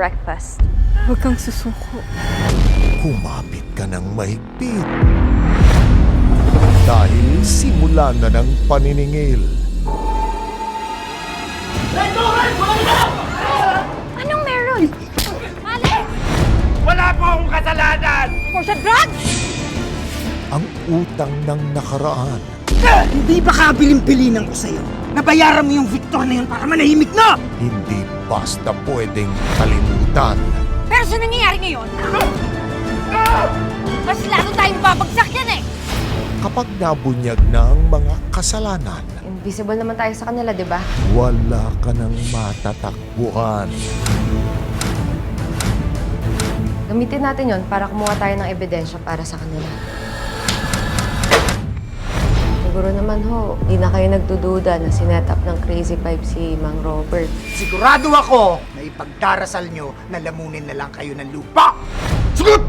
breakfast. Huwag kang susuko. Kumapit ka ng mahigpit. Dahil simula na ng paniningil. Anong meron? Mali! Wala po akong kasalanan! For the drugs! Ang utang ng nakaraan. Hindi ba kabiling-bilinan ko sa'yo? Nabayaran mo yung Victor na yun para manahimik na! Hindi basta pwedeng kalimutan. Pero sa nangyayari ngayon, mas lalo tayong babagsak yan eh! Kapag nabunyag na ang mga kasalanan, Invisible naman tayo sa kanila, di ba? wala ka nang matatakbuhan. Gamitin natin yon para kumuha tayo ng ebidensya para sa kanila. Siguro naman ho, hindi na kayo nagdududa na sinet up ng Crazy Five si Mang Robert. Sigurado ako na ipagdarasal nyo na lamunin na lang kayo ng lupa! Sugot!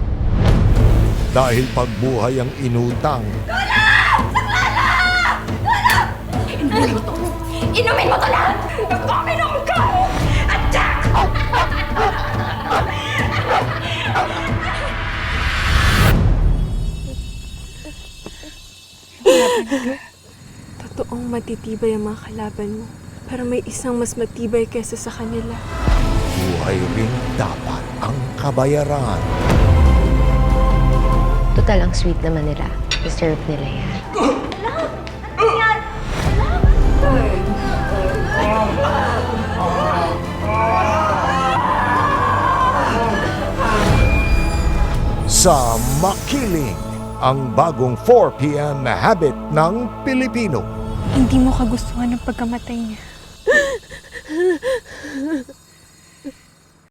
Dahil pagbuhay ang inutang, Inumin mo to lahat! Nagpaminom ka! Attack! Totoong matitibay ang mga kalaban mo. Pero may isang mas matibay kesa sa kanila. buhay rin dapat ang kabayaran. Total, ang sweet naman nila. Deserve nila yan. Sa Makiling, ang bagong 4 p.m. habit ng Pilipino. Hindi mo kagustuhan ang pagkamatay niya.